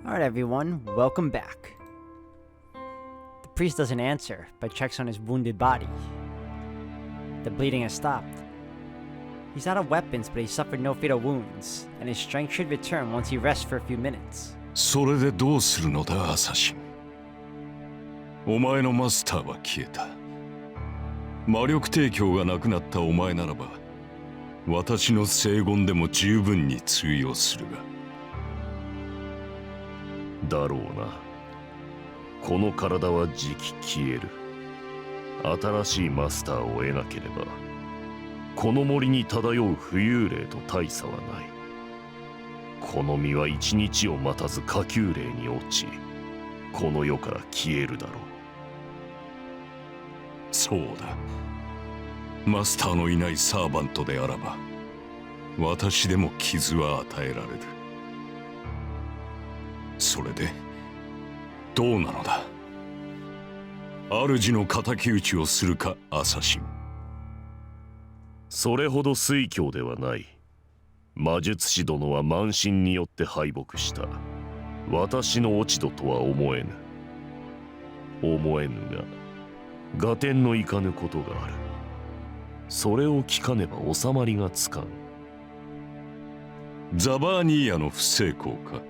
Alright everyone, welcome back. The priest doesn't answer, but checks on his wounded body. The bleeding has stopped. He's out of weapons, but he suffered no fatal wounds, and his strength should return once he rests for a few minutes. それでどうするのだ、アサシン。お前のマスターは消えた。魔力提供がなくなったお前ならば、私の聖言でも十分に通用するが。だろうな。この体はじき消える。新しいマスターを得なければ、この森に漂う浮遊霊と大差はない。この身は一日を待たず下級霊に落ち、この世から消えるだろう。そうだ。マスターのいないサーバントであらば、私でも傷は与えられる。それでどうなのだ。主の敵討ちをするか、アサシン。それほど酔狂ではない。魔術師殿は慢心によって敗北した。私の落ち度とは思えぬ。思えぬが、合点のいかぬことがある。それを聞かねば収まりがつかん。ザバーニーヤの不成功か。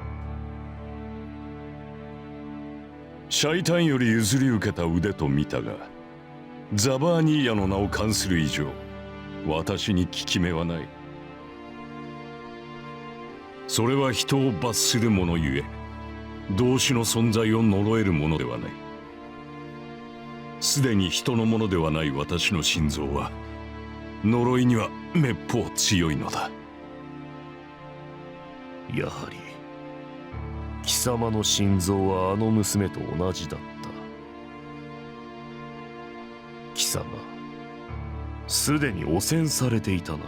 シャイタンより譲り受けた腕と見たが、ザバーニーヤの名を冠する以上、私に効き目はない。それは人を罰するものゆえ、同種の存在を呪えるものではない。すでに人のものではない私の心臓は、呪いにはめっぽう強いのだ。やはり貴様の心臓はあの娘と同じだった。貴様、すでに汚染されていたな。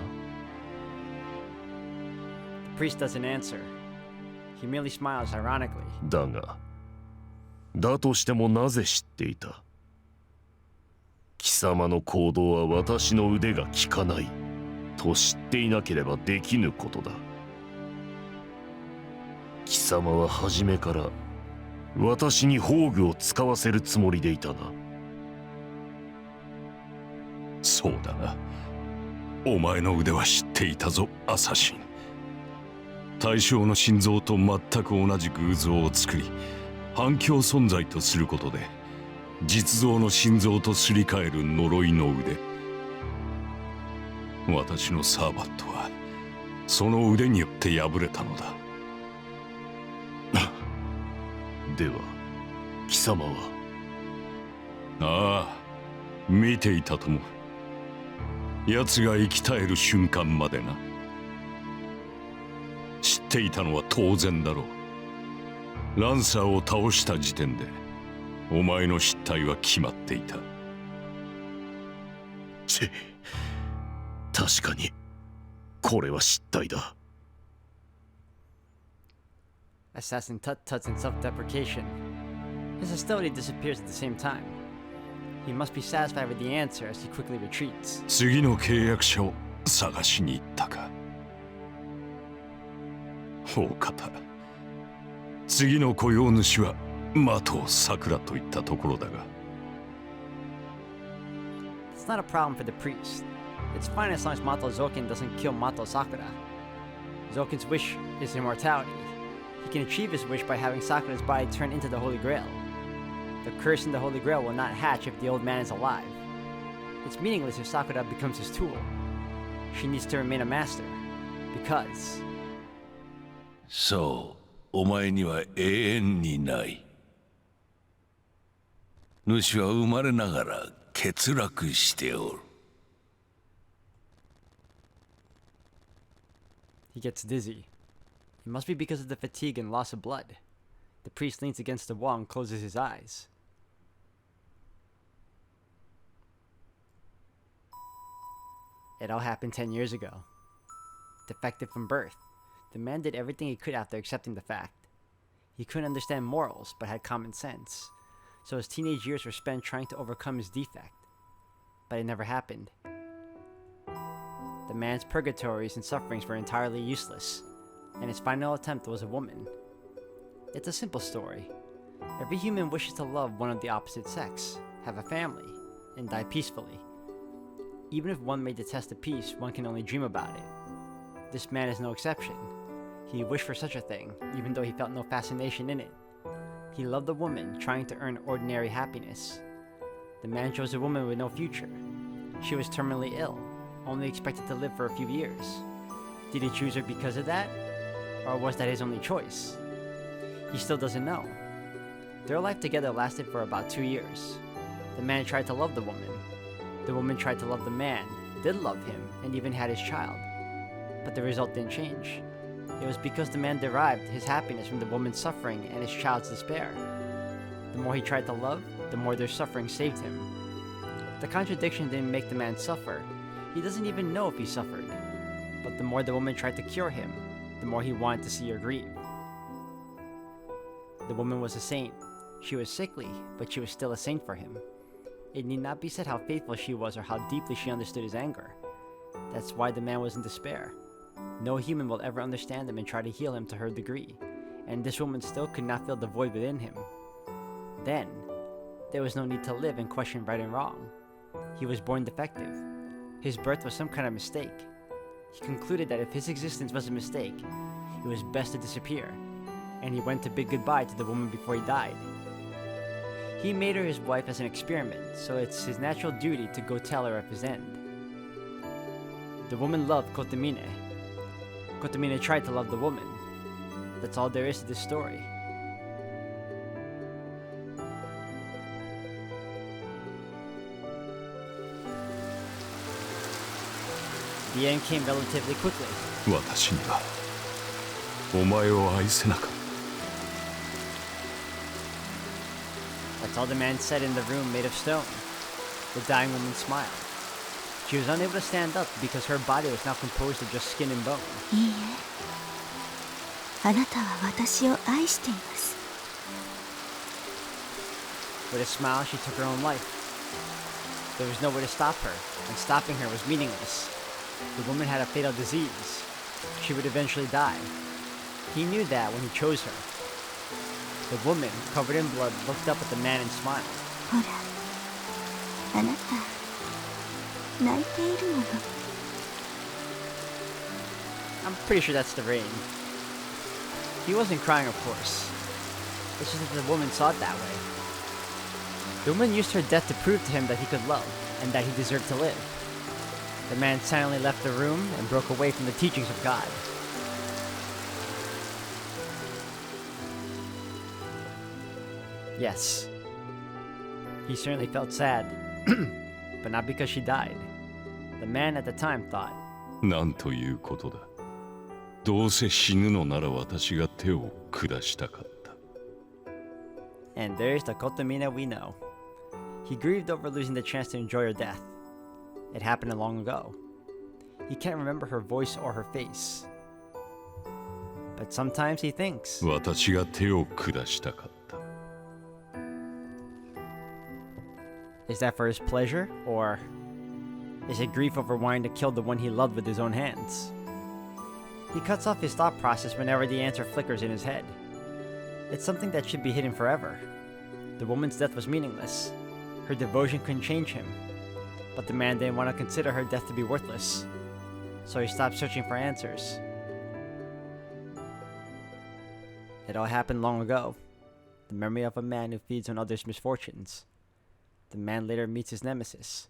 The priest doesn't answer. He merely smiles ironically. だが、だとしてもなぜ知っていた。貴様の行動は私の腕が効かないと知っていなければできぬことだ。貴様は初めから私に宝具を使わせるつもりでいたな。そうだな。お前の腕は知っていたぞ、アサシン。対象の心臓と全く同じ偶像を作り、反響存在とすることで実像の心臓とすり替える呪いの腕。私のサーバントはその腕によって破れたのだ。では貴様は。ああ、見ていたとも。奴が生き絶える瞬間までな。知っていたのは当然だろう。ランサーを倒した時点でお前の失態は決まっていた。確かにこれは失態だ。Assassin tut-tuts in self-deprecation. His hostility disappears at the same time. He must be satisfied with the answer as he quickly retreats. 次の契約者を探しに行ったか。大方、次の雇用主はマトサクラといったところだが。It's not a problem for the priest. It's fine as long as Mato Zokin doesn't kill Mato Sakura. Zokin's wish is immortality. He can achieve his wish by having Sakura's body turned into the Holy Grail. The curse in the Holy Grail will not hatch if the old man is alive. It's meaningless if Sakura becomes his tool. She needs to remain a master. Because... そう、お前には永遠にない。主は生まれながら欠落しておる。He gets dizzy. It must be because of the fatigue and loss of blood. The priest leans against the wall and closes his eyes. It all happened 10 years ago. Defective from birth, the man did everything he could after accepting the fact. He couldn't understand morals, but had common sense. So his teenage years were spent trying to overcome his defect. But it never happened. The man's purgatories and sufferings were entirely useless, and his final attempt was a woman. It's a simple story. Every human wishes to love one of the opposite sex, have a family, and die peacefully. Even if one may detest the peace, one can only dream about it. This man is no exception. He wished for such a thing, even though he felt no fascination in it. He loved a woman, trying to earn ordinary happiness. The man chose a woman with no future. She was terminally ill, only expected to live for a few years. Did he choose her because of that? Or was that his only choice? He still doesn't know. Their life together lasted for about 2 years. The man tried to love the woman. The woman tried to love the man, did love him, and even had his child. But the result didn't change. It was because the man derived his happiness from the woman's suffering and his child's despair. The more he tried to love, the more their suffering saved him. The contradiction didn't make the man suffer. He doesn't even know if he suffered. But the more the woman tried to cure him, the more he wanted to see her grieve. The woman was a saint. She was sickly, but she was still a saint for him. It need not be said how faithful she was or how deeply she understood his anger. That's why the man was in despair. No human will ever understand him and try to heal him to her degree, and this woman still could not fill the void within him. Then, there was no need to live and question right and wrong. He was born defective. His birth was some kind of mistake. He concluded that if his existence was a mistake, it was best to disappear, and he went to bid goodbye to the woman before he died. He made her his wife as an experiment, so it's his natural duty to go tell her of his end. The woman loved Kotomine. Kotomine tried to love the woman. That's all there is to this story. The end came relatively quickly. 私にはお前を愛せなかった。 That's all the man said in the room made of stone. The dying woman smiled. She was unable to stand up because her body was now composed of just skin and bone. いいえ、あなたは私を愛しています。 With a smile, she took her own life. There was no way to stop her, and stopping her was meaningless. The woman had a fatal disease. She would eventually die. He knew that when he chose her. The woman, covered in blood, looked up at the man and smiled. ほら、あなた、泣いているもの。 I'm pretty sure that's the rain. He wasn't crying, of course. It's just that the woman saw it that way. The woman used her death to prove to him that he could love, and that he deserved to live. The man silently left the room and broke away from the teachings of God. Yes. He certainly felt sad, but not because she died. The man at the time thought, なんということだ。どうせ死ぬのなら私が手を下したかった。 and there's the Kotomine we know. He grieved over losing the chance to enjoy her death. It happened long ago. He can't remember her voice or her face. But sometimes he thinks, 私が手を下したかった。 is that for his pleasure, or is it grief over wanting to kill the one he loved with his own hands? He cuts off his thought process whenever the answer flickers in his head. It's something that should be hidden forever. The woman's death was meaningless. Her devotion couldn't change him. But the man didn't want to consider her death to be worthless. So he stopped searching for answers. It all happened long ago. The memory of a man who feeds on others' misfortunes. The man later meets his nemesis,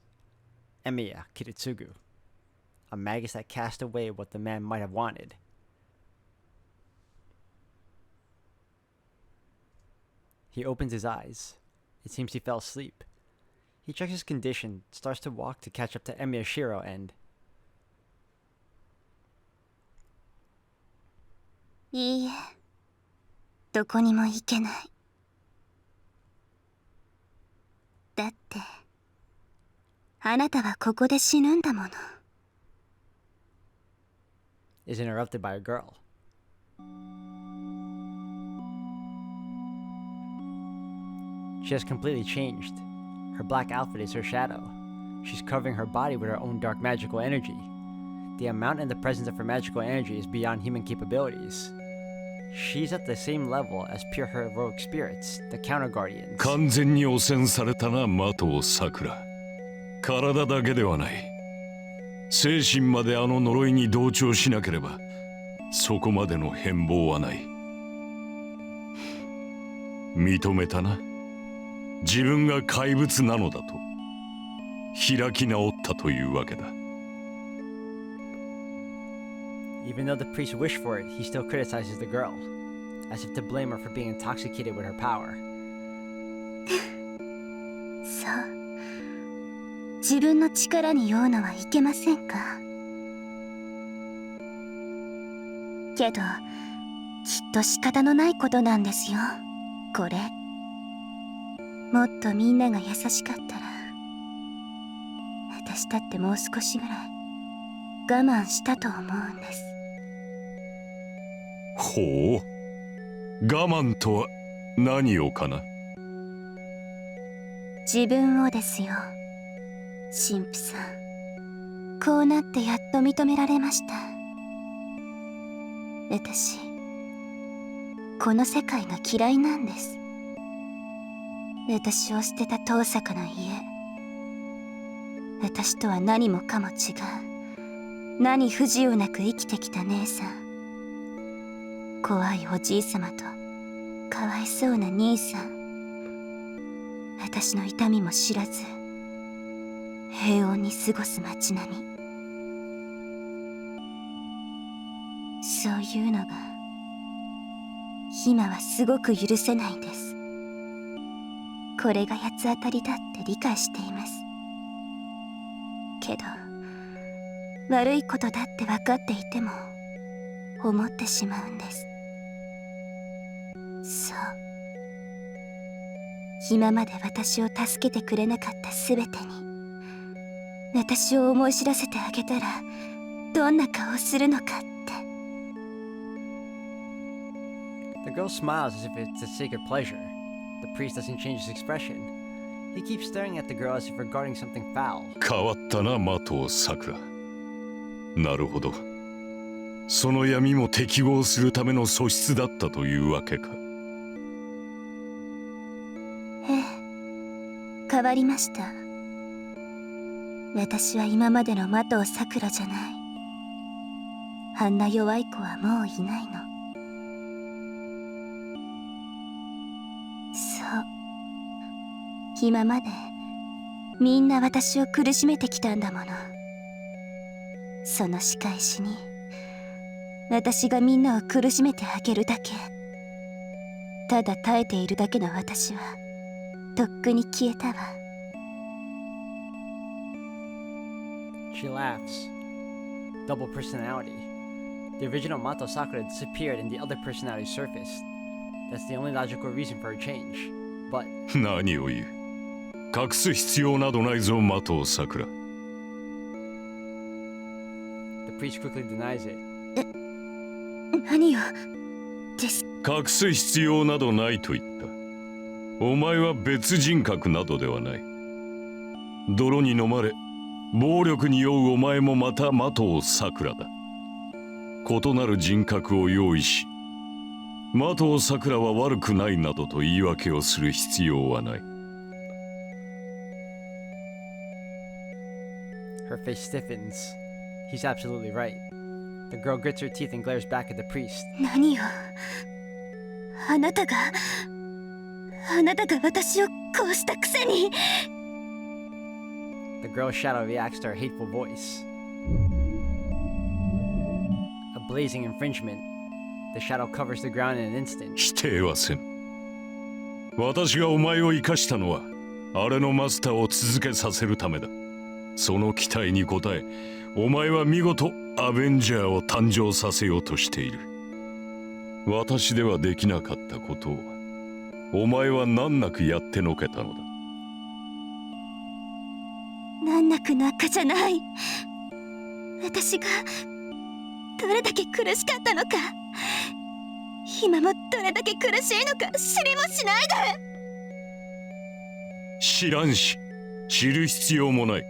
Emiya Kiritsugu, a magus that cast away what the man might have wanted. He opens his eyes. It seems he fell asleep. He checks his condition, starts to walk to catch up to Emiya Shiro, and いいえ、どこにも行けない。だって、あなたはここで死ぬんだもの。 is interrupted by a girl. She has completely changed. Her black outfit is her shadow. She's covering her body with her own dark magical energy. The amount and the presence of her magical energy is beyond human capabilities. She's at the same level as pure heroic spirits, the counter guardians. 完全に汚染されたな、的尾さくら。体だけではない。精神まであの呪いに同調しなければ、そこまでの変貌はない。認めたな。自分が怪物なのだと。開き直ったというわけだ。Even though the priest wished for it, he still criticizes the girl, as if to blame her for being intoxicated with her power. そう。自分の力に酔うのはいけませんか。けど、きっと仕方のないことなんですよ、これ。もっとみんなが優しかったら、私だってもう少しぐらい我慢したと思うんです。ほう。我慢とは何をかな。自分をですよ、神父さん。こうなってやっと認められました。私、この世界が嫌いなんです。私を捨てた遠坂の家。私とは何もかも違う。何不自由なく生きてきた姉さん。怖いおじいさまとかわいそうな兄さん。私の痛みも知らず平穏に過ごす街並み。そういうのが今はすごく許せないんです。これが八つ当たりだって理解しています。けど悪いことだって分かっていても思ってしまうんです。そう。今まで私を助けてくれなかったすべてに私を思い知らせてあげたらどんな顔をするのかって。 The girl smiles as if it's a sacred pleasure. The priest doesn't change his expression. He keeps staring at the girl as if regarding something foul. 変わったな、的尾さくら。なるほど。その闇も適合するための素質だったというわけか。ええ、変わりました。私は今までの的尾さくらじゃない。あんな弱い子はもういないの。そう。今までみんな私を苦しめてきたんだもの。その仕返しに私がみんなを苦しめてあげるだけ。ただ耐えているだけの私はとっくに消えたわ。 She laughs. Double personality. The original Mato Sakura disappeared and the other personality surfaced. That's the only logical reason for her change. But 何を言う。隠す必要などないぞ、的尾さくら。the priest quickly denies it. 何をです。隠す必要などないと言った。お前は別人格などではない。泥に飲まれ暴力に酔うお前もまた的尾さくらだ。異なる人格を用意し、的尾さくらは悪くないなどと言い訳をする必要はない。Her face stiffens. He's absolutely right. The girl grits her teeth and glares back at the priest. 何よ。あなたが私をこうしたくせに。 The girl's shadow reacts to her hateful voice. A blazing infringement. The shadow covers the ground in an instant. 否定はせん。私がお前を生かしたのはあれのマスターを続けさせるためだ。その期待に応え、お前は見事アベンジャーを誕生させようとしている。私ではできなかったことをお前は難なくやってのけたのだ。難なくなんかじゃない。私がどれだけ苦しかったのか、今もどれだけ苦しいのか知りもしないで。知らんし知る必要もない。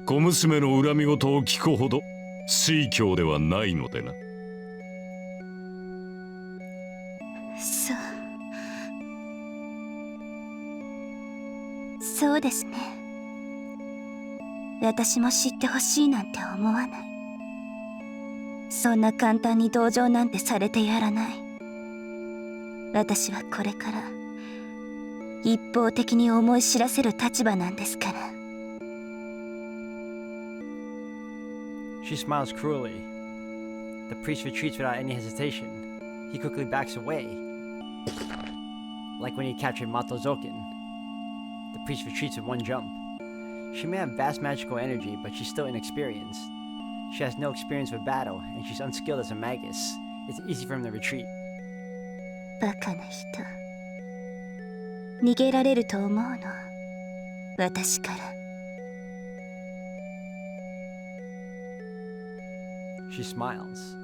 小娘の恨み事を聞くほど酔狂ではないのでな。そうですね。私も知ってほしいなんて思わない。そんな簡単に同情なんてされてやらない。私はこれから一方的に思い知らせる立場なんですから。She smiles cruelly. The priest retreats without any hesitation. He quickly backs away. Like when he captured Mato Zokin. The priest retreats with one jump. She may have vast magical energy, but she's still inexperienced. She has no experience with battle, and she's unskilled as a magus. It's easy for him to retreat. バカな人。逃げられると思うの、私から。She smiles.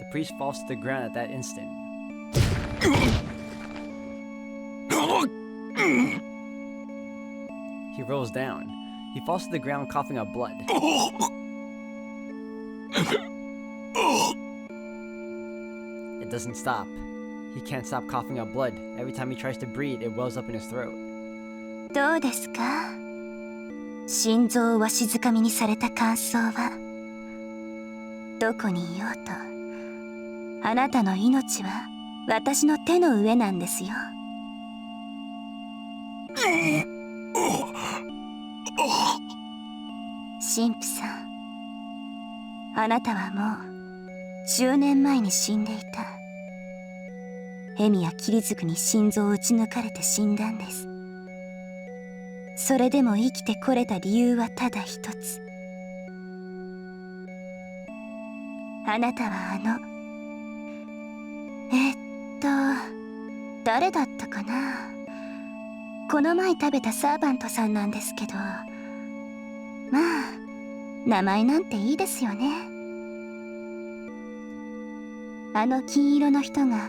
The priest falls to the ground at that instant. He rolls down. He falls to the ground coughing up blood. It doesn't stop. He can't stop coughing up blood. Every time he tries to breathe, it wells up in his throat. どうですか？心臓をわしづかみにされた感想は。どこにいようと、あなたの命は私の手の上なんですよ。神父さん、あなたはもう10年前に死んでいた。蛇やキリズクに心臓を撃ち抜かれて死んだんです。それでも生きてこれた理由はただ一つ。あなたは誰だったかな。この前食べたサーバントさんなんですけど、まあ名前なんていいですよね。あの金色の人が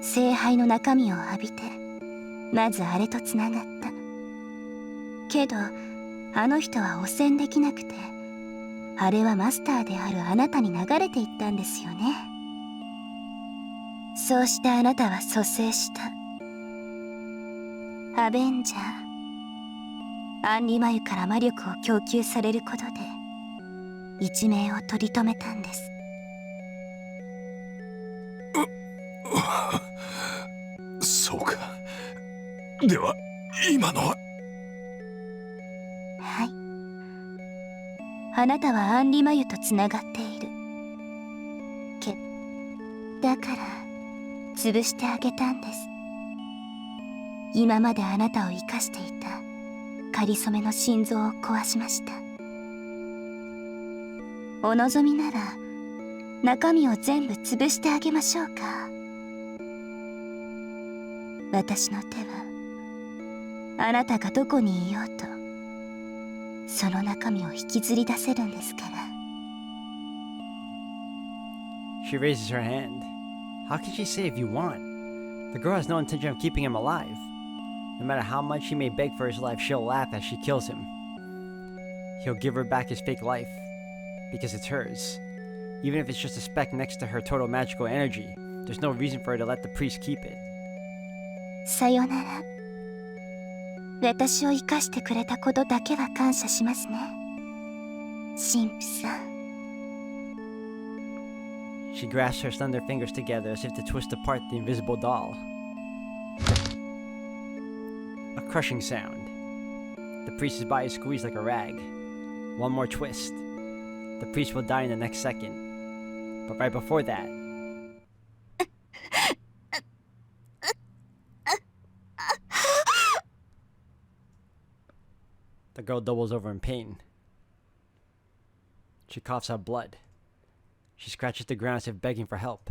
聖杯の中身を浴びて、まずあれとつながった。けどあの人は汚染できなくて、あれはマスターであるあなたに流れていったんですよね。そうしてあなたは蘇生した。アベンジャー、アンリマユから魔力を供給されることで一命を取り留めたんです。そうか。では今のは。はい。あなたはアンリマユとつながっている。だから潰してあげたんです。今まであなたを生かしていたかりそめの心臓を壊しました。お望みなら中身を全部潰してあげましょうか。私の手はあなたがどこにいようとその中身を引きずり出せるんですから。She raises her hand. How can she say if you want? The girl has no intention of keeping him alive. No matter how much he may beg for his life, she'll laugh as she kills him. He'll give her back his fake life, because it's hers. Even if it's just a speck next to her total magical energy, there's no reason for her to let the priest keep it. さよなら。私を生かしてくれたことだけは感謝しますね、神父さん。She grasps her slender fingers together as if to twist apart the invisible doll. A crushing sound. The priest's body is squeezed like a rag. One more twist. The priest will die in the next second. But right before that... The girl doubles over in pain. She coughs out blood. She scratches the ground as if begging for help.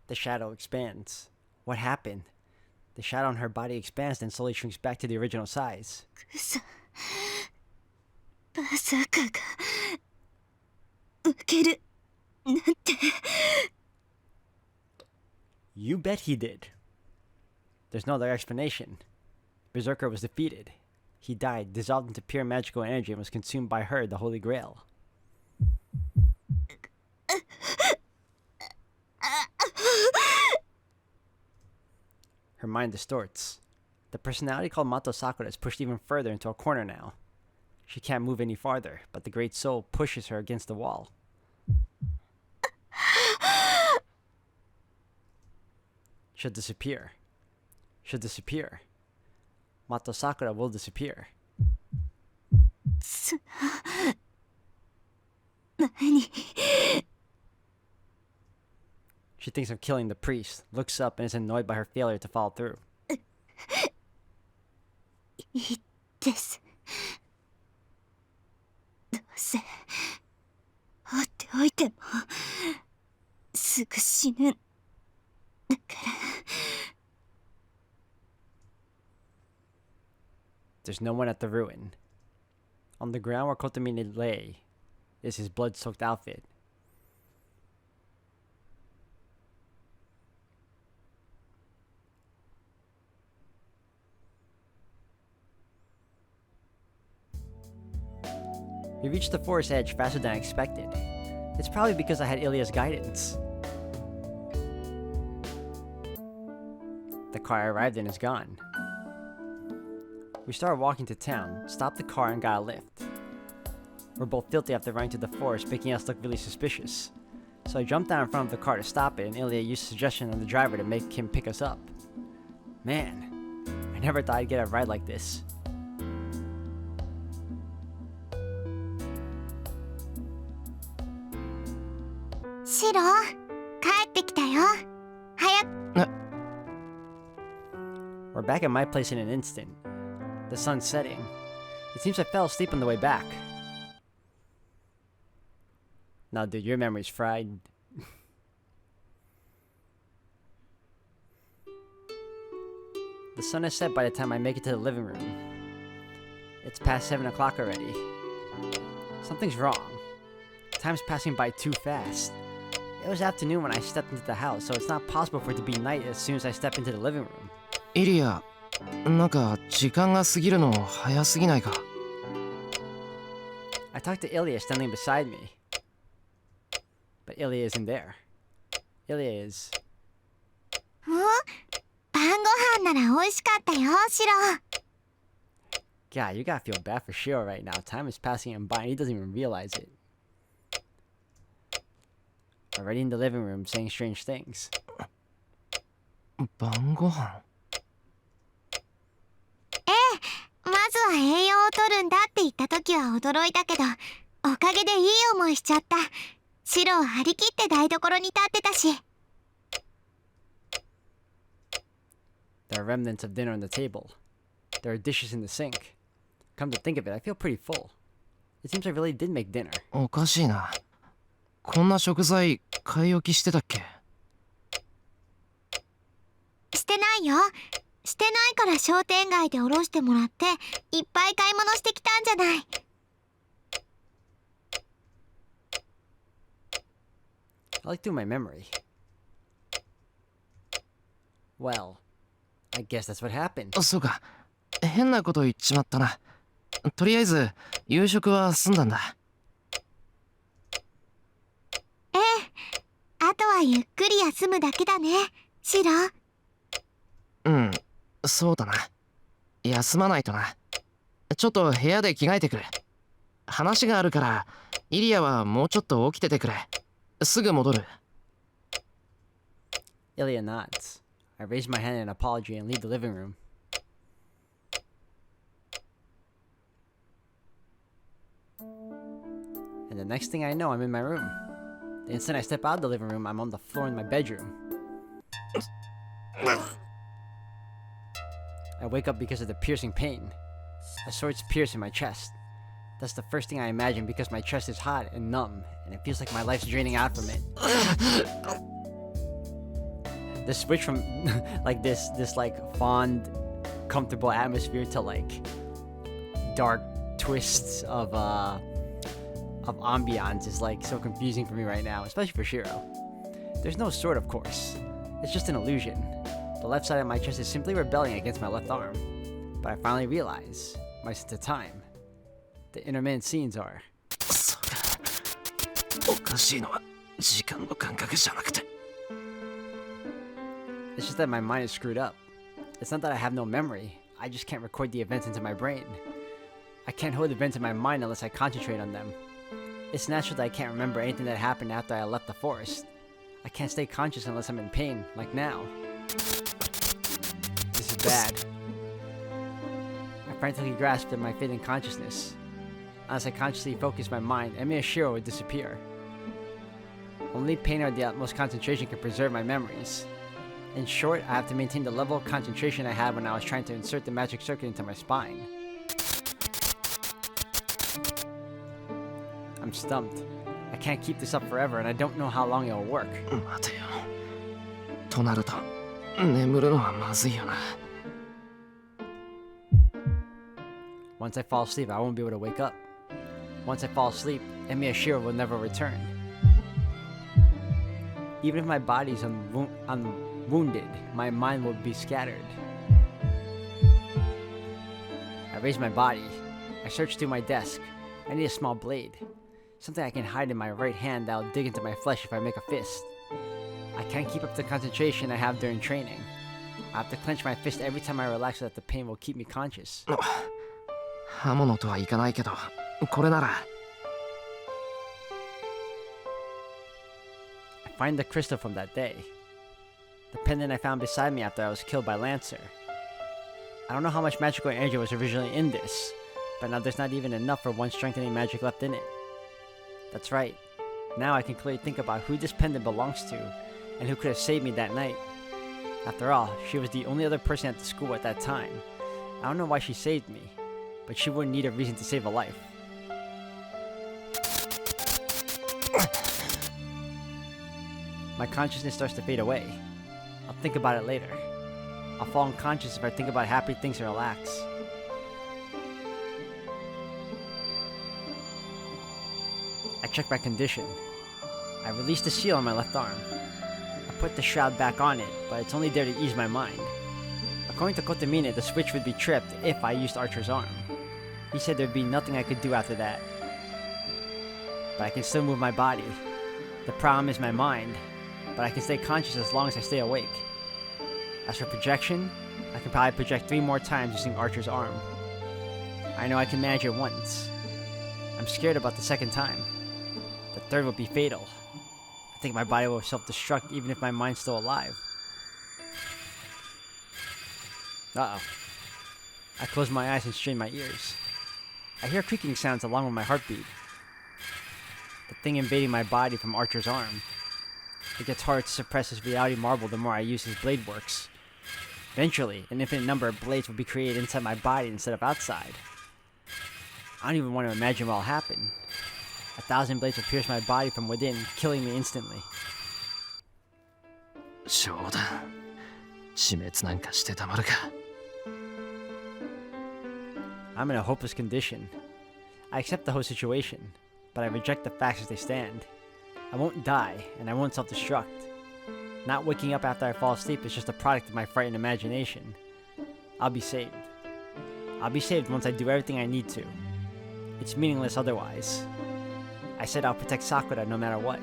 The shadow expands. What happened? The shadow on her body expands and slowly shrinks back to the original size. You bet he did. There's no other explanation. Berserker was defeated. He died, dissolved into pure magical energy, and was consumed by her, the Holy Grail. Her mind distorts. The personality called Mato Sakura is pushed even further into a corner now. She can't move any farther, but the Great Soul pushes her against the wall. She'll disappear. She'll disappear. Mato Sakura will disappear. 何 She thinks of killing the priest, looks up, and is annoyed by her failure to follow through. いいです。どうせ放っておいてもすぐ死ぬんだから。 There's no one at the ruin. On the ground where Kotomine lay is his blood-soaked outfit. We reached the forest edge faster than I expected. It's probably because I had Ilya's guidance. The car I arrived in is gone. We started walking to town, stopped the car, and got a lift. We're both filthy after running to the forest, making us look really suspicious. So I jumped down in front of the car to stop it, and Ilya used a suggestion on the driver to make him pick us up. Man, I never thought I'd get a ride like this. Shiro, 帰ってきたよ。早く。We're back at my place in an instant. The sun's setting. It seems I fell asleep on the way back. Nah, dude, your memory's fried. The sun has set by the time I make it to the living room. It's past 7 o'clock already. Something's wrong. Time's passing by too fast. It was afternoon when I stepped into the house, so it's not possible for it to be night as soon as I step into the living room. イリア、なんか時間が過ぎるの早すぎないか? I talked to Ilya standing beside me. But Ilya isn't there. Ilya is... 晩ご飯なら美味しかったよ、シロ。 God, you gotta feel bad for Shiro right now. Time is passing him by and he doesn't even realize it. Already in the living room saying strange things. 晩ご飯? まずは栄養を取るんだって言った時は驚いたけど、おかげでいい思いしちゃった。シロを張り切って台所に立ってたし。 There are remnants of dinner on the table. There are dishes in the sink. Come to think of it, I feel pretty full. It seems I really did make dinner. おかしいな。こんな食材買い置きしてたっけ? してないよ。してないから商店街でおろしてもらっていっぱい買い物してきたんじゃない。 I like through my memory. Well, I guess that's what happened. そうか。変なこと言っちまったな。とりあえず夕食は済んだんだ。ええ。あとはゆっくり休むだけだね、シロ。うん、そうだな。休まないとな。ちょっと部屋で着替えてくる。話があるから、イリアはもうちょっと起きててくれ。すぐ戻る。Ilya nods. I raise my hand in apology and leave the living room. And the next thing I know, I'm in my room. The instant I step out of the living room, I'm on the floor in my bedroom. I wake up because of the piercing pain. A sword's pierced in my chest. That's the first thing I imagine because my chest is hot and numb, and it feels like my life's draining out from it. The switch from like this like fond, comfortable atmosphere to like dark twists of ambiance is like so confusing for me right now, especially for Shiro. There's no sword, of course. It's just an illusion. The left side of my chest is simply rebelling against my left arm. But I finally realize my sense of time. The intermittent scenes are. そうか。おかしいのは時間の感覚じゃなくて。 It's just that my mind is screwed up. It's not that I have no memory. I just can't record the events into my brain. I can't hold events in my mind unless I concentrate on them. It's natural that I can't remember anything that happened after I left the forest. I can't stay conscious unless I'm in pain, like now. This is bad. I frantically grasped at my fading consciousness. Unless I consciously focus my mind, Miyashiro would disappear. Only pain or the utmost concentration can preserve my memories. In short, I have to maintain the level of concentration I had when I was trying to insert the magic circuit into my spine. I'm stumped. I can't keep this up forever, and I don't know how long it will work. 待てよ。となると眠るのはまずいよな。 Once I fall asleep, I won't be able to wake up. Once I fall asleep, Miyashiro will never return. Even if my body is unwounded, my mind will be scattered. I raise my body. I search through my desk. I need a small blade. Something I can hide in my right hand that'll dig into my flesh if I make a fist. I can't keep up the concentration I have during training. I have to clench my fist every time I relax so that the pain will keep me conscious. 刃物とはいかないけど、これなら。 I find the crystal from that day. The pendant I found beside me after I was killed by Lancer. I don't know how much magical energy was originally in this, but now there's not even enough for one strengthening magic left in it. That's right. Now I can clearly think about who this pendant belongs to, and who could have saved me that night. After all, she was the only other person at the school at that time. I don't know why she saved me, but she wouldn't need a reason to save a life. My consciousness starts to fade away. I'll think about it later. I'll fall unconscious if I think about happy things and relax. I check my condition. I release the seal on my left arm. I put the shroud back on it, but it's only there to ease my mind. According to Kotomine, the switch would be tripped if I used Archer's arm. He said there'd be nothing I could do after that. But I can still move my body. The problem is my mind, but I can stay conscious as long as I stay awake. As for projection, I can probably project 3 more times using Archer's arm. I know I can manage it once. I'm scared about the second time. The third will be fatal. I think my body will self-destruct even if my mind's still alive. Uh-oh. I close my eyes and strain my ears. I hear creaking sounds along with my heartbeat. The thing invading my body from Archer's arm. It gets harder to suppress this reality marble the more I use his blade works. Eventually, an infinite number of blades will be created inside my body instead of outside. I don't even want to imagine what will happen. 1,000 blades will pierce my body from within, killing me instantly. 冗談。死滅なんかしてたまるか。 I'm in a hopeless condition. I accept the whole situation, but I reject the facts as they stand. I won't die, and I won't self-destruct. Not waking up after I fall asleep is just a product of my frightened imagination. I'll be saved. I'll be saved once I do everything I need to. It's meaningless otherwise. I said I'll protect Sakura no matter what.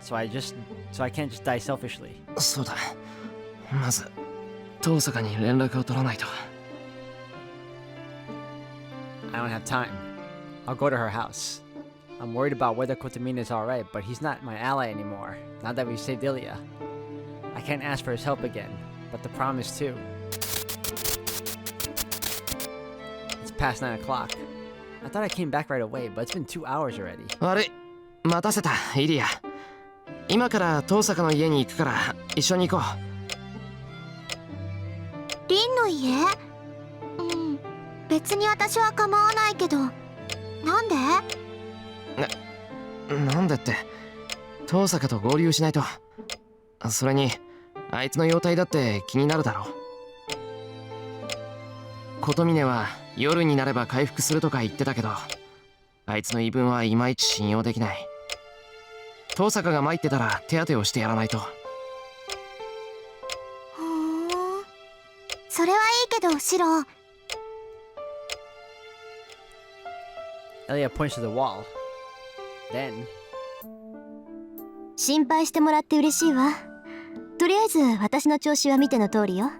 So I can't just die selfishly. そうだ。まず、遠坂に連絡を取らないと。 I don't have time. I'll go to her house. I'm worried about whether Kotomine is alright, but he's not my ally anymore, now that we've saved Ilya. I can't ask for his help again, but the problem is too. It's past 9 o'clock. I thought I came back right away, but it's been 2 hours already. 悪い。待たせた、イリア。今から遠坂の家に行くから、一緒に行こう。リンの家？別に私は構わないけど。なんで？なんでって、遠坂と合流しないと。それに、あいつの容体だって気になるだろう。琴峰は夜になれば回復するとか言ってたけど、あいつの言い分はいまいち信用できない。遠坂が参ってたら手当てをしてやらないと。それはいいけどシロ、Elia points to the wall. Then, 心配してもらって嬉しいわ。とりあえず私の調子は見ての通りよ。